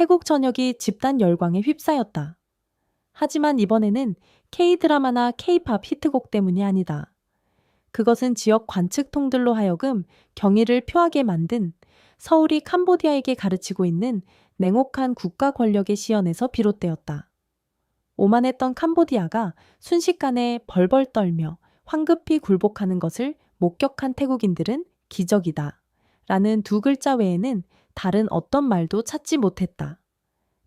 태국 전역이 집단 열광에 휩싸였다. 하지만 이번에는 K-드라마나 K-팝 히트곡 때문이 아니다. 그것은 지역 관측통들로 하여금 경의를 표하게 만든 서울이 캄보디아에게 가르치고 있는 냉혹한 국가 권력의 시연에서 비롯되었다. 오만했던 캄보디아가 순식간에 벌벌 떨며 황급히 굴복하는 것을 목격한 태국인들은 기적이다 라는 두 글자 외에는 다른 어떤 말도 찾지 못했다.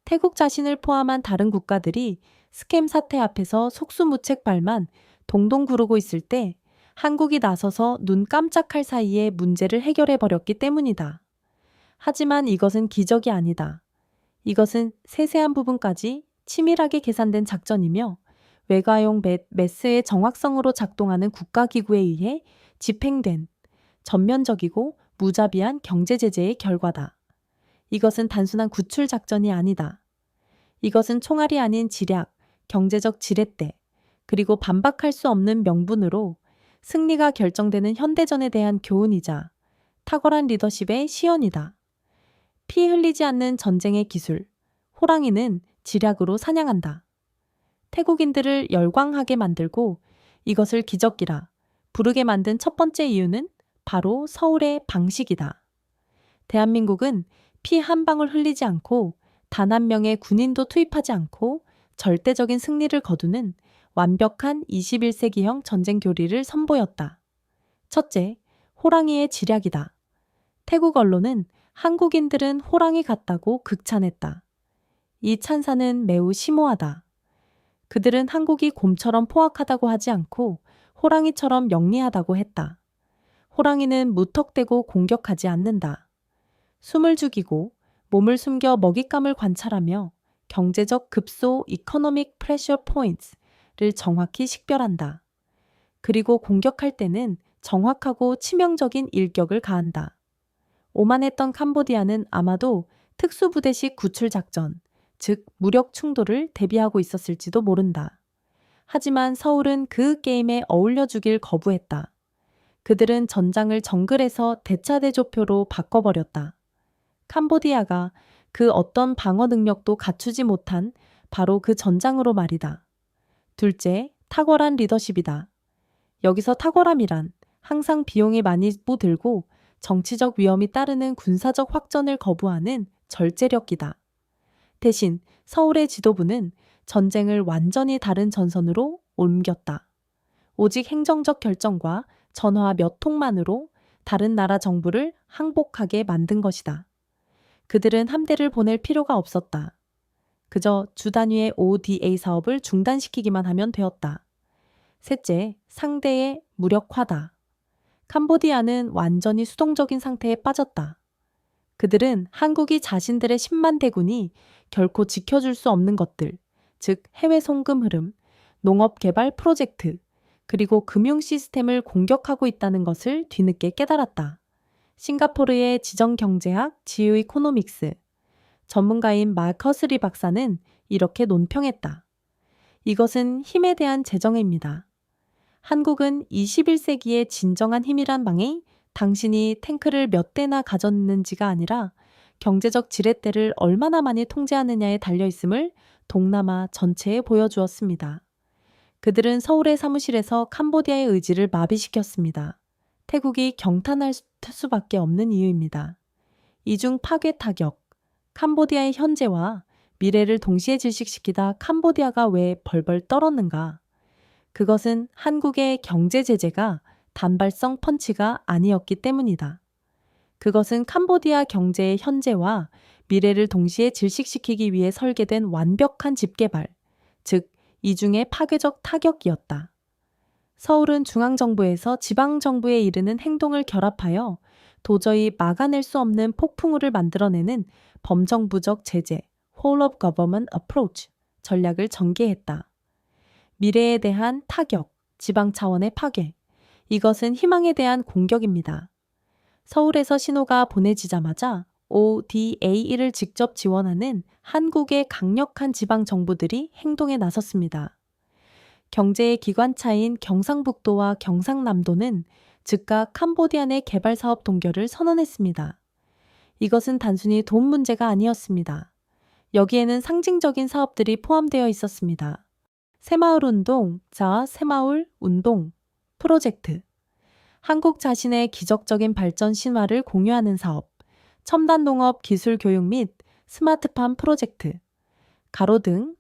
태국 자신을 포함한 다른 국가들이 스캠 사태 앞에서 속수무책 발만 동동 구르고 있을 때 한국이 나서서 눈 깜짝할 사이에 문제를 해결해 버렸기 때문이다. 하지만 이것은 기적이 아니다. 이것은 세세한 부분까지 치밀하게 계산된 작전이며 외과용 메스의 정확성으로 작동하는 국가기구에 의해 집행된 전면적이고 무자비한 경제제재의 결과다. 이것은 단순한 구출 작전이 아니다. 이것은 총알이 아닌 지략, 경제적 지렛대, 그리고 반박할 수 없는 명분으로 승리가 결정되는 현대전에 대한 교훈이자 탁월한 리더십의 시연이다. 피 흘리지 않는 전쟁의 기술, 호랑이는 지략으로 사냥한다. 태국인들을 열광하게 만들고 이것을 기적이라 부르게 만든 첫 번째 이유는 바로 서울의 방식이다. 대한민국은 피 한 방울 흘리지 않고 단 한 명의 군인도 투입하지 않고 절대적인 승리를 거두는 완벽한 21세기형 전쟁 교리를 선보였다. 첫째, 호랑이의 지략이다. 태국 언론은 한국인들은 호랑이 같다고 극찬했다. 이 찬사는 매우 심오하다. 그들은 한국이 곰처럼 포악하다고 하지 않고 호랑이처럼 영리하다고 했다. 호랑이는 무턱대고 공격하지 않는다. 숨을 죽이고 몸을 숨겨 먹잇감을 관찰하며 경제적 급소 이코노믹 프레셔 포인트를 정확히 식별한다. 그리고 공격할 때는 정확하고 치명적인 일격을 가한다. 오만했던 캄보디아는 아마도 특수부대식 구출작전, 즉 무력 충돌을 대비하고 있었을지도 모른다. 하지만 서울은 그 게임에 어울려주길 거부했다. 그들은 전장을 정글에서 대차대조표로 바꿔버렸다. 캄보디아가 그 어떤 방어 능력도 갖추지 못한 바로 그 전장으로 말이다. 둘째, 탁월한 리더십이다. 여기서 탁월함이란 항상 비용이 많이 들고 정치적 위험이 따르는 군사적 확전을 거부하는 절제력이다. 대신 서울의 지도부는 전쟁을 완전히 다른 전선으로 옮겼다. 오직 행정적 결정과 전화 몇 통만으로 다른 나라 정부를 항복하게 만든 것이다. 그들은 함대를 보낼 필요가 없었다. 그저 주 단위의 ODA 사업을 중단시키기만 하면 되었다. 셋째, 상대의 무력화다. 캄보디아는 완전히 수동적인 상태에 빠졌다. 그들은 한국이 자신들의 10만 대군이 결코 지켜줄 수 없는 것들, 즉 해외 송금 흐름, 농업 개발 프로젝트, 그리고 금융 시스템을 공격하고 있다는 것을 뒤늦게 깨달았다. 싱가포르의 지정경제학 지유 이코노믹스 전문가인 마커스 리 박사는 이렇게 논평했다. 이것은 힘에 대한 재정입니다. 한국은 21세기의 진정한 힘이란 방이 당신이 탱크를 몇 대나 가졌는지가 아니라 경제적 지렛대를 얼마나 많이 통제하느냐에 달려있음을 동남아 전체에 보여주었습니다. 그들은 서울의 사무실에서 캄보디아의 의지를 마비시켰습니다. 태국이 경탄할 수밖에 없는 이유입니다. 이중 파괴 타격, 캄보디아의 현재와 미래를 동시에 질식시키다 캄보디아가 왜 벌벌 떨었는가? 그것은 한국의 경제 제재가 단발성 펀치가 아니었기 때문이다. 그것은 캄보디아 경제의 현재와 미래를 동시에 질식시키기 위해 설계된 완벽한 집개발, 즉 이중의 파괴적 타격이었다. 서울은 중앙정부에서 지방정부에 이르는 행동을 결합하여 도저히 막아낼 수 없는 폭풍우를 만들어내는 범정부적 제재, Whole of Government Approach 전략을 전개했다. 미래에 대한 타격, 지방 차원의 파괴, 이것은 희망에 대한 공격입니다. 서울에서 신호가 보내지자마자 ODA를 직접 지원하는 한국의 강력한 지방 정부들이 행동에 나섰습니다. 경제의 기관차인 경상북도와 경상남도는 즉각 캄보디아 내 개발 사업 동결을 선언했습니다. 이것은 단순히 돈 문제가 아니었습니다. 여기에는 상징적인 사업들이 포함되어 있었습니다. 새마을운동, 새마을 운동 프로젝트, 한국 자신의 기적적인 발전 신화를 공유하는 사업, 첨단 농업 기술 교육 및 스마트팜 프로젝트, 가로등,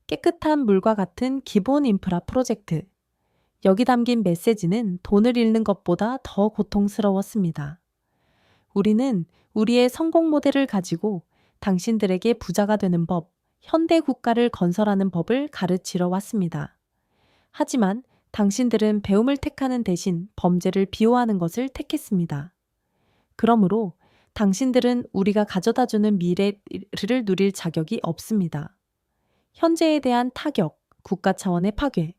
깨끗한 물과 같은 기본 인프라 프로젝트. 여기 담긴 메시지는 돈을 잃는 것보다 더 고통스러웠습니다. 우리는 우리의 성공 모델을 가지고 당신들에게 부자가 되는 법, 현대 국가를 건설하는 법을 가르치러 왔습니다. 하지만 당신들은 배움을 택하는 대신 범죄를 비호하는 것을 택했습니다. 그러므로 당신들은 우리가 가져다주는 미래를 누릴 자격이 없습니다. 현재에 대한 타격, 국가 차원의 파괴.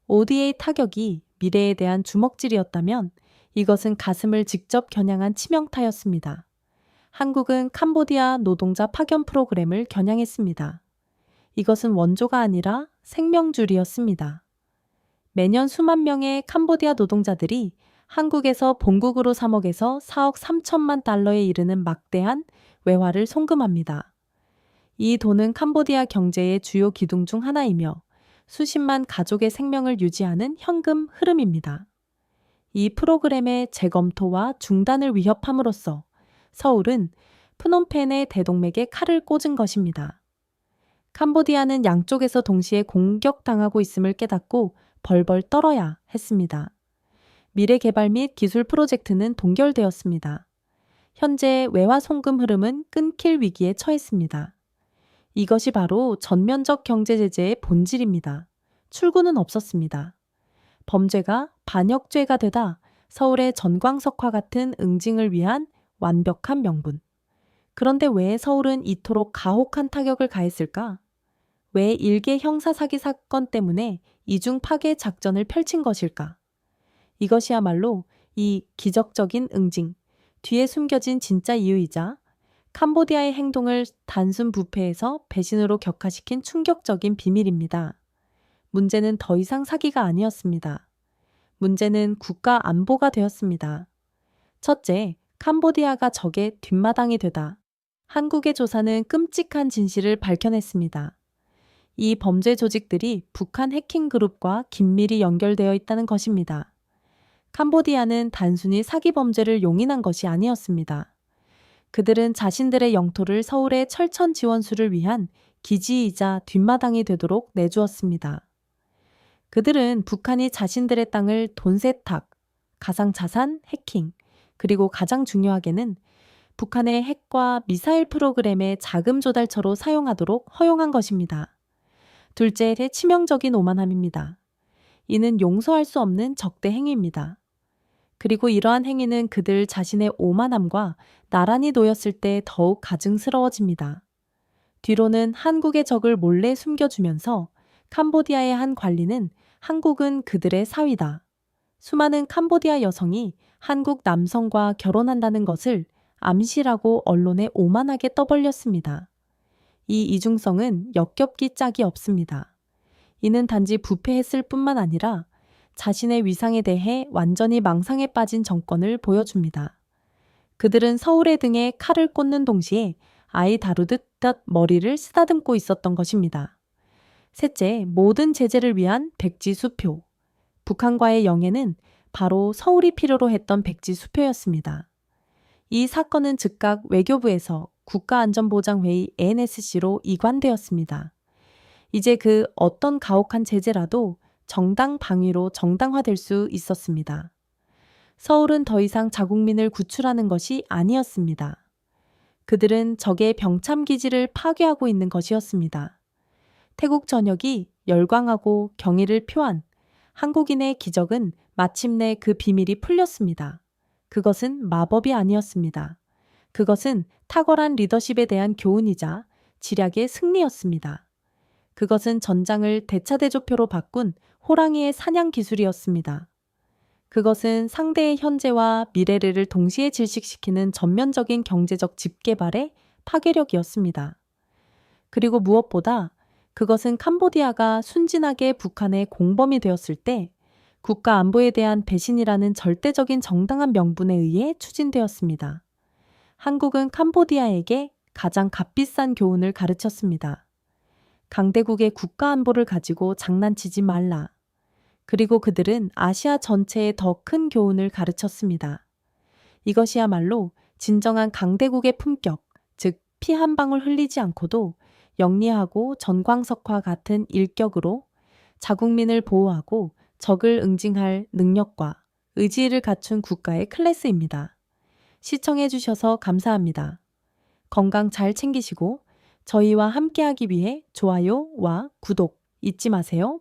ODA 타격이 미래에 대한 주먹질이었다면 이것은 가슴을 직접 겨냥한 치명타였습니다. 한국은 캄보디아 노동자 파견 프로그램을 겨냥했습니다. 이것은 원조가 아니라 생명줄이었습니다. 매년 수만 명의 캄보디아 노동자들이 한국에서 본국으로 3억에서 4억 3천만 달러에 이르는 막대한 외화를 송금합니다. 이 돈은 캄보디아 경제의 주요 기둥 중 하나이며 수십만 가족의 생명을 유지하는 현금 흐름입니다. 이 프로그램의 재검토와 중단을 위협함으로써 서울은 프놈펜의 대동맥에 칼을 꽂은 것입니다. 캄보디아는 양쪽에서 동시에 공격당하고 있음을 깨닫고 벌벌 떨어야 했습니다. 미래개발 및 기술 프로젝트는 동결되었습니다. 현재 외화 송금 흐름은 끊길 위기에 처했습니다. 이것이 바로 전면적 경제 제재의 본질입니다. 출구는 없었습니다. 범죄가 반역죄가 되다 서울의 전광석화 같은 응징을 위한 완벽한 명분. 그런데 왜 서울은 이토록 가혹한 타격을 가했을까? 왜 일개 형사 사기 사건 때문에 이중 파괴 작전을 펼친 것일까? 이것이야말로 이 기적적인 응징, 뒤에 숨겨진 진짜 이유이자 캄보디아의 행동을 단순 부패에서 배신으로 격화시킨 충격적인 비밀입니다. 문제는 더 이상 사기가 아니었습니다. 문제는 국가 안보가 되었습니다. 첫째, 캄보디아가 적의 뒷마당이 되다. 한국의 조사는 끔찍한 진실을 밝혀냈습니다. 이 범죄 조직들이 북한 해킹 그룹과 긴밀히 연결되어 있다는 것입니다. 캄보디아는 단순히 사기 범죄를 용인한 것이 아니었습니다. 그들은 자신들의 영토를 서울의 철천 지원수를 위한 기지이자 뒷마당이 되도록 내주었습니다. 그들은 북한이 자신들의 땅을 돈 세탁, 가상자산, 해킹, 그리고 가장 중요하게는 북한의 핵과 미사일 프로그램의 자금 조달처로 사용하도록 허용한 것입니다. 둘째, 치명적인 오만함입니다. 이는 용서할 수 없는 적대 행위입니다. 그리고 이러한 행위는 그들 자신의 오만함과 나란히 놓였을 때 더욱 가증스러워집니다. 뒤로는 한국의 적을 몰래 숨겨주면서 캄보디아의 한 관리는 한국은 그들의 사위다. 수많은 캄보디아 여성이 한국 남성과 결혼한다는 것을 암시라고 언론에 오만하게 떠벌렸습니다. 이 이중성은 역겹기 짝이 없습니다. 이는 단지 부패했을 뿐만 아니라 자신의 위상에 대해 완전히 망상에 빠진 정권을 보여줍니다. 그들은 서울의 등에 칼을 꽂는 동시에 아이 다루듯 머리를 쓰다듬고 있었던 것입니다. 셋째, 모든 제재를 위한 백지 수표. 북한과의 영해는 바로 서울이 필요로 했던 백지 수표였습니다. 이 사건은 즉각 외교부에서 국가안전보장회의 NSC로 이관되었습니다. 이제 그 어떤 가혹한 제재라도 정당 방위로 정당화될 수 있었습니다. 서울은 더 이상 자국민을 구출하는 것이 아니었습니다. 그들은 적의 병참기지를 파괴하고 있는 것이었습니다. 태국 전역이 열광하고 경의를 표한 한국인의 기적은 마침내 그 비밀이 풀렸습니다. 그것은 마법이 아니었습니다. 그것은 탁월한 리더십에 대한 교훈이자 지략의 승리였습니다. 그것은 전장을 대차대조표로 바꾼 호랑이의 사냥 기술이었습니다. 그것은 상대의 현재와 미래를 동시에 질식시키는 전면적인 경제적 집계발의 파괴력이었습니다. 그리고 무엇보다 그것은 캄보디아가 순진하게 북한의 공범이 되었을 때 국가 안보에 대한 배신이라는 절대적인 정당한 명분에 의해 추진되었습니다. 한국은 캄보디아에게 가장 값비싼 교훈을 가르쳤습니다. 강대국의 국가 안보를 가지고 장난치지 말라. 그리고 그들은 아시아 전체에 더 큰 교훈을 가르쳤습니다. 이것이야말로 진정한 강대국의 품격, 즉 피 한 방울 흘리지 않고도 영리하고 전광석과 같은 일격으로 자국민을 보호하고 적을 응징할 능력과 의지를 갖춘 국가의 클래스입니다. 시청해 주셔서 감사합니다. 건강 잘 챙기시고 저희와 함께하기 위해 좋아요와 구독 잊지 마세요.